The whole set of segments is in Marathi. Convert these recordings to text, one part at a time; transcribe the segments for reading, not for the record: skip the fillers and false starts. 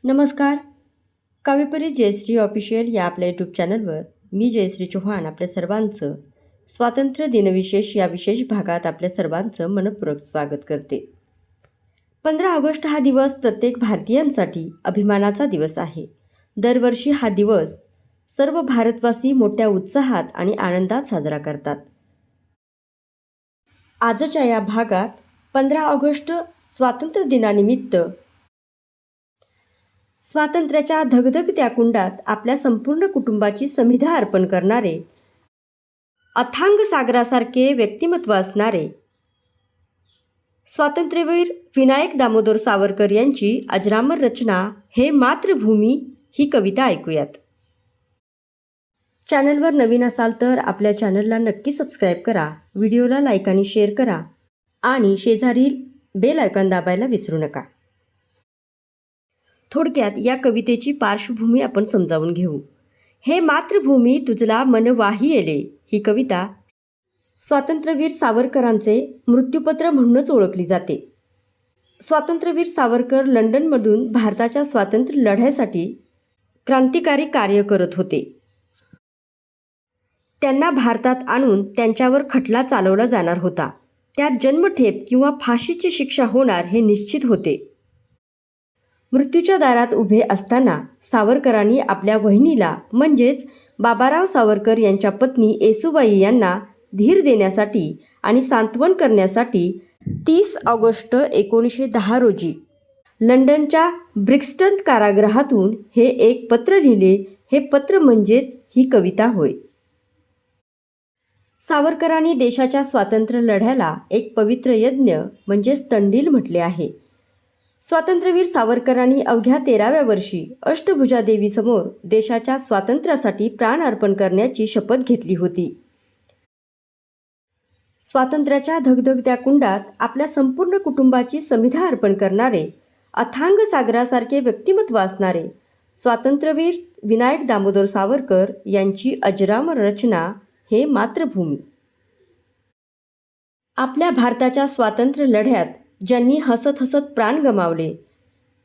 नमस्कार. काव्यपरी जयश्री ऑफिशियल या आपल्या यूट्यूब चॅनलवर मी जयश्री चव्हाण आपल्या सर्वांचं स्वातंत्र्य दिनविशेष या विशेष भागात आपल्या सर्वांचं मनपूर्वक स्वागत करते. 15 ऑगस्ट हा दिवस प्रत्येक भारतीयांसाठी अभिमानाचा दिवस आहे. दरवर्षी हा दिवस सर्व भारतवासी मोठ्या उत्साहात आणि आनंदात साजरा करतात. आजच्या या भागात 15 ऑगस्ट स्वातंत्र्य दिनानिमित्त स्वातंत्र्याच्या धगधगत्या कुंडात आपल्या संपूर्ण कुटुंबाची समिधा अर्पण करणारे, अथांग सागरासारखे व्यक्तिमत्व असणारे स्वातंत्र्यवीर विनायक दामोदर सावरकर यांची अजरामर रचना हे मातृभूमी ही कविता ऐकूयात. चॅनलवर नवीन असाल तर आपल्या चॅनलला नक्की सबस्क्राईब करा, व्हिडिओला लाईक आणि शेअर करा आणि शेजारील बेल आयकॉन दाबायला विसरू नका. थोडक्यात या कवितेची पार्श्वभूमी आपण समजावून घेऊ. हे मातृभूमी तुझला मन वाही येले ही कविता स्वातंत्र्यवीर सावरकरांचे मृत्यूपत्र म्हणूनच ओळखली जाते. स्वातंत्र्यवीर सावरकर लंडनमधून भारताच्या स्वातंत्र्य लढ्यासाठी क्रांतिकारी कार्य करत होते. त्यांना भारतात आणून त्यांच्यावर खटला चालवला जाणार होता. त्यात जन्मठेप किंवा फाशीची शिक्षा होणार हे निश्चित होते. मृत्यूच्या दारात उभे असताना सावरकरांनी आपल्या वहिनीला म्हणजेच बाबाराव सावरकर यांच्या पत्नी येसूबाई यांना धीर देण्यासाठी आणि सांत्वन करण्यासाठी 30 ऑगस्ट 1910 रोजी लंडनच्या ब्रिक्स्टन कारागृहातून हे एक पत्र लिहिले. हे पत्र म्हणजेच ही कविता होय. सावरकरांनी देशाच्या स्वातंत्र्य लढ्याला एक पवित्र यज्ञ म्हणजेच तंडील म्हटले आहे. स्वातंत्र्यवीर सावरकरांनी अवघ्या 13व्या वर्षी अष्टभुजादेवीसमोर देशाच्या स्वातंत्र्यासाठी प्राण अर्पण करण्याची शपथ घेतली होती. स्वातंत्र्याच्या धगधगत्या कुंडात आपल्या संपूर्ण कुटुंबाची समिधा अर्पण करणारे, अथांग सागरासारखे व्यक्तिमत्व असणारे स्वातंत्र्यवीर विनायक दामोदर सावरकर यांची अजरामर रचना हे मातृभूमी. आपल्या भारताच्या स्वातंत्र्य लढ्यात ज्यांनी हसत हसत प्राण गमावले,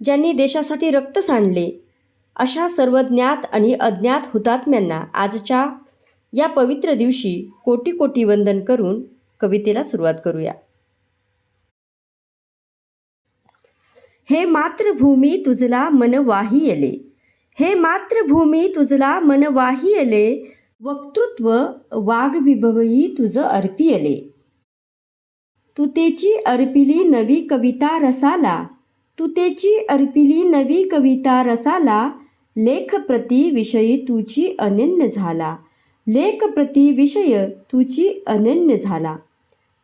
ज्यांनी देशासाठी रक्त सांडले, अशा सर्व ज्ञात आणि अज्ञात हुतात्म्यांना आजच्या या पवित्र दिवशी कोटी कोटी वंदन करून कवितेला सुरुवात करूया. हे मातृभूमी तुझला मन वाही येले, हे मातृभूमी तुझला मन वाही येले, वक्तृत्व वाग्विभवई तुझ अर्पी येले. तू तेची अर्पिली नवी कविता रसाला, तू तेची अर्पिली नवी कविता रसाला, लेखप्रती विषयी तुझी अनन्य झाला, लेखप्रती विषय तुझी अनन्य झाला.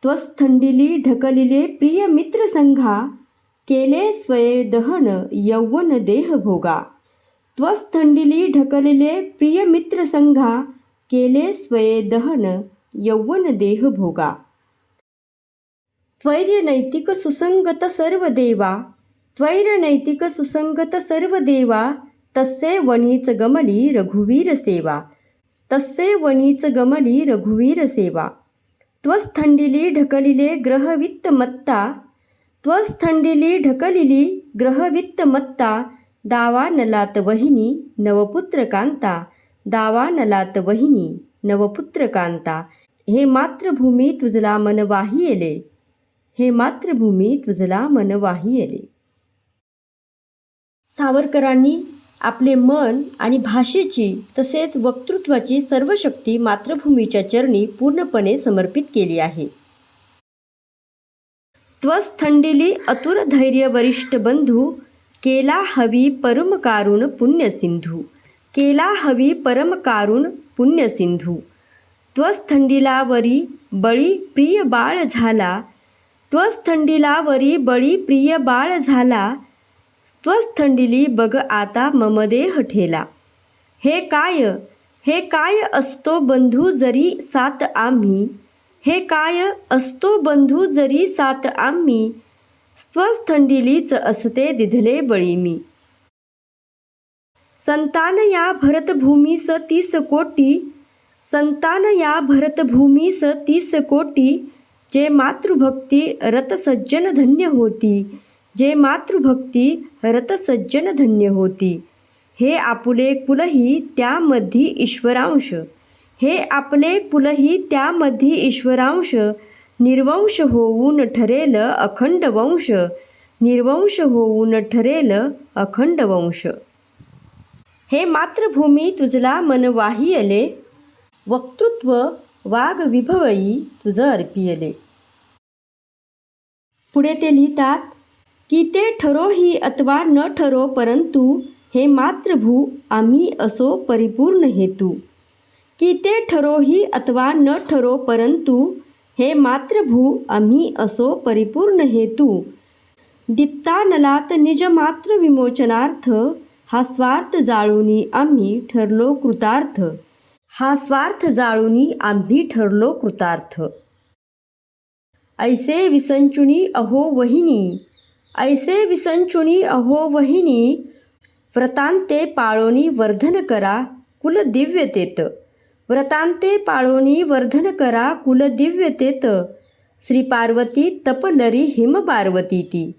त्वस्थंडिली ढकलिले प्रिय मित्र संघा, केले स्वये दहन यौवन देह भोगा. त्वस्थंडिली ढकलिले प्रिय मित्र संघा, केले स्वये दहन यौवन देह भोगा. त्वैर्य नैतिक सुसंगत सर्व देवा, त्वैर्य नैतिक सुसंगत सर्व देवा, तस्से वणीच गमली रघुवीर सेवा, तस्से वणीच गमली रघुवीर सेवा. त्वस्थंडिली ढकलिले ग्रहवित्त मत्ता, त्वस्थंडिली ढकलिली ग्रहवित्त मत्ता, दावा नलात वहिनी नवपुत्र कांता, दावा नलात वहिनी नवपुत्र कांता. हे मातृभूमी तुझला मन वाही येले, हे मातृभूमी तुझला मन वाही येले. सावरकरांनी आपले मन आणि भाषेची तसेच वक्तृत्वाची सर्व शक्ती मातृभूमीच्या चरणी पूर्णपणे समर्पित केली आहे. त्वस्थंडिली अतुर धैर्य वरिष्ठ बंधू, केला हवी परम कारुण पुण्य सिंधू, केला हवी परम कारुण पुण्य सिंधू. त्वस्थंडिलावरी बळी प्रिय बाळ झाला, त्वस्थंडिलावरी बळी प्रिय बाळ झाला, त्वस्थंडिली बग आता ममदेह ठेला. हे काय असतो बंधू जरी सात आम्ही, हे काय असतो बंधू जरी सात आम्ही, त्वस्थंडिलीच असते दिधले बळी मी. संतान या भरतभूमीस 30 कोटी, संतान या भरतभूमीस 30 कोटी, जे मातृभक्ती रत सज्जन धन्य होती, जे मातृभक्ती रत सज्जन धन्य होती. हे आपुले कुलही त्यामध्ये ईश्वरांश. हे आपले कुलही त्यामध्ये ईश्वरांश. निर्वंश होऊन ठरेल अखंड वंश. निर्वंश होऊन ठरेल अखंड वंश. हे मातृभूमी तुझला मन वाहियले. वक्तृत्व वाग विभवई तुझ अर्पियले. पुढे ते लिहितात की ते ठरोही अथवा न ठरो परंतु हे मातृभू आम्ही असो परिपूर्ण हेतू. की ते ठरोही अथवा न ठरो परंतु हे मातृभू आम्ही असो परिपूर्ण हेतू. दीप्तानलात निज मातृ विमोचनार्थ हा स्वार्थ जाळूनी आम्ही ठरलो कृतार्थ. हा स्वार्थ जाळूनी आम्ही ठरलो कृतार्थ. ऐसे विसंचुनी अहो वहिनी. ऐसे विसंचुनी अहो वहिनी. व्रतांते पाळोनी वर्धन करा कुल दिव्यतेत. व्रतांते पाळोनी वर्धन करा कुल दिव्यतेत. श्री पार्वती तपलरी हिम पार्वती ती.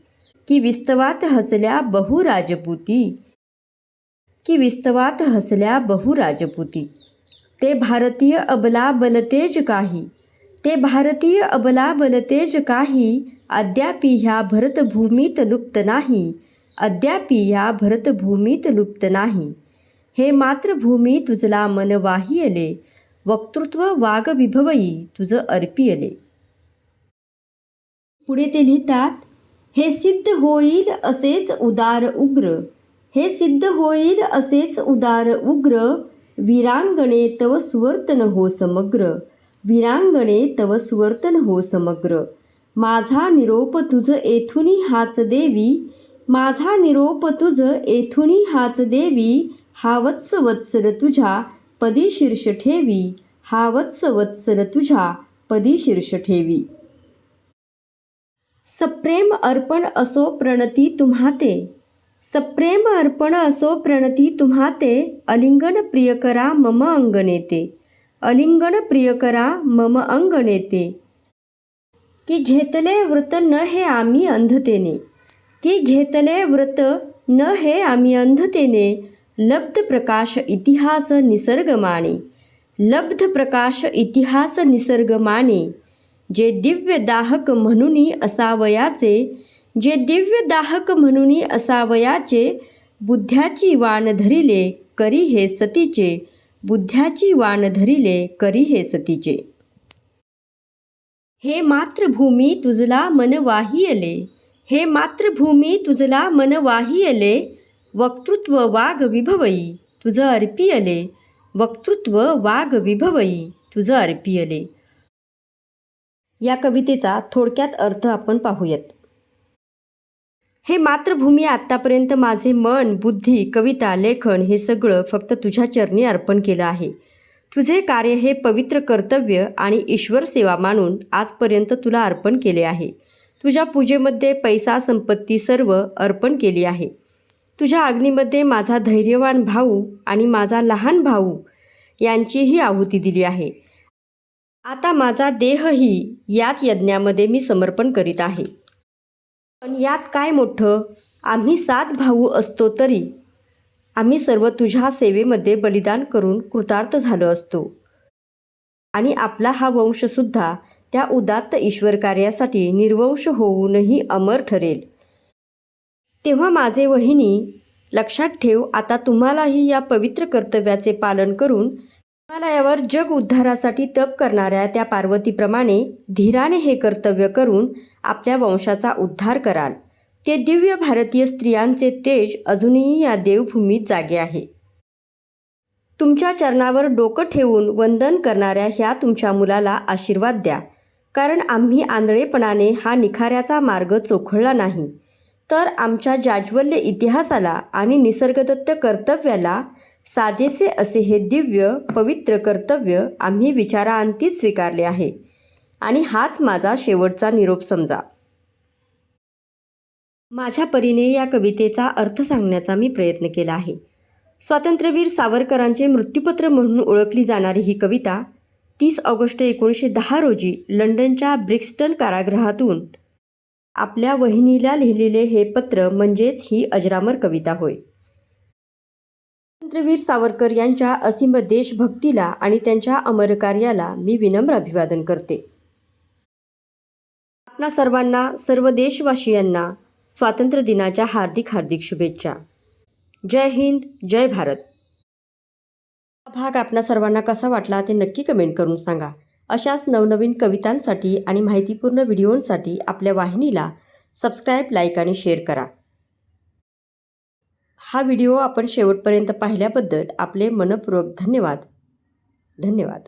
की विस्तवात हसल्या बहु राजपुती. की विस्तवात हसल्या बहु राजपुती. ते भारतीय अबला बलतेज काही. ते भारतीय अबला बलतेज काही. अद्यापि ह्या भरतभूमीत लुप्त नाही. अद्यापि ह्या भरतभूमीत लुप्त नाही. हे मातृभूमी तुझला मन वाहियले. वक्तृत्व वाग विभवई तुझ अर्पियले. पुढे ते लिहितात हे सिद्ध होईल असेच उदार उग्र. हे सिद्ध होईल असेच उदार उग्र. वीरांगणे तव सुवर्तन हो समग्र. वीरांगणे तव सुवर्तन हो समग्र. माझा निरोप तुझ येथुनी हाच देवी. माझा निरोप तुझ येथुनी हाच देवी. हा वत्स वत्सल तुझ्या पदी शीर्ष ठेवी. हा वत्स वत्सल तुझ्या पदी शीर्ष ठेवी. सप्रेम अर्पण असो प्रणती तुम्हाते. सप्रेम अर्पण असो प्रणती तुम्हाते. अलिंगन प्रिय करा मम अंगणेते. अलिंगन प्रिय करा मम अंगणेते. की घेतले व्रत न हे आम्ही अंधतेने. की घेतले व्रत न हे आम्ही अंधतेने. लब्ध प्रकाश इतिहास निसर्गमाने. लब्ध प्रकाश इतिहास निसर्गमाने. जे दिव्य दाहक म्हणूनी असावयाचे. जे दिव्य दाहक म्हणूनी असावयाचे. बुद्ध्याची वाण धरिले करी हे सतीचे. बुद्ध्याची वाण धरिले करी हे सतीचे. हे मातृभूमी तुझला मन वाहियले. हे मातृभूमी तुझला मन वाहियले. वक्तृत्व वाग विभवई तुझ अर्पियले. वक्तृत्व वाग विभवई तुझ अर्पियले. या कवितेचा थोडक्यात अर्थ आपण पाहूयात. हे मातृभूमी, आत्तापर्यंत माझे मन, बुद्धी, कविता, लेखन हे सगळं फक्त तुझ्या चरणी अर्पण केलं आहे. तुझे कार्य हे पवित्र कर्तव्य आणि ईश्वर सेवा मानून आजपर्यंत तुला अर्पण केले आहे. तुझ्या पूजेमध्ये पैसा, संपत्ती सर्व अर्पण केली आहे. तुझ्या अग्नीमध्ये माझा धैर्यवान भाऊ आणि माझा लहान भाऊ यांचीही आहुती दिली आहे. आता माझा देहही याच यज्ञामध्ये मी समर्पण करीत आहे. पण यात काय मोठं, आम्ही 7 भाऊ असतो तरी आम्ही सर्व तुझ्या सेवेमध्ये बलिदान करून कृतार्थ झालो असतो. आणि आपला हा वंशसुद्धा त्या उदात्त ईश्वर कार्यासाठी निर्वंश होऊनही अमर ठरेल. तेव्हा माझे वहिनी, लक्षात ठेव, आता तुम्हालाही या पवित्र कर्तव्याचे पालन करून हिमालयावर जग उद्धारासाठी तप करणाऱ्या त्या पार्वतीप्रमाणे धीराने हे कर्तव्य करून आपल्या वंशाचा उद्धार कराल. ते दिव्य भारतीय स्त्रियांचे तेज अजूनही या देवभूमीत जागे आहे. तुमच्या चरणावर डोकं ठेवून वंदन करणाऱ्या ह्या तुमच्या मुलाला आशीर्वाद द्या. कारण आम्ही आंधळेपणाने हा निखाऱ्याचा मार्ग चोखळला नाही, तर आमच्या जाज्वल्य इतिहासाला आणि निसर्गदत्त कर्तव्याला साजेसे असे हे दिव्य पवित्र कर्तव्य आम्ही विचारांती स्वीकारले आहे. आणि हाच माझा शेवटचा निरोप समजा. माझ्या परीने या कवितेचा अर्थ सांगण्याचा मी प्रयत्न केला आहे. स्वातंत्र्यवीर सावरकरांचे मृत्यूपत्र म्हणून ओळखली जाणारी ही कविता 30 ऑगस्ट 1910 रोजी लंडनच्या ब्रिक्स्टन कारागृहातून आपल्या वहिनीला लिहिलेले हे पत्र म्हणजेच ही अजरामर कविता होय. स्वातंत्र्यवीर सावरकर यांच्या असीम देशभक्तीला आणि त्यांच्या अमर कार्याला मी विनम्र अभिवादन करते. आपणा सर्वांना, सर्व देशवासियांना स्वातंत्र्य दिनाच्या हार्दिक हार्दिक शुभेच्छा. जय हिंद, जय भारत. हा भाग आपणा सर्वांना कसा वाटला ते नक्की कमेंट करून सांगा. अशाच नवनवीन कवितांसाठी आणि माहितीपूर्ण व्हिडिओंसाठी आपल्या वाहिनीला सबस्क्राईब, लाईक आणि शेअर करा. हा व्हिडिओ आपण शेवटपर्यंत पाहिल्याबद्दल आपले मनपूर्वक धन्यवाद. धन्यवाद.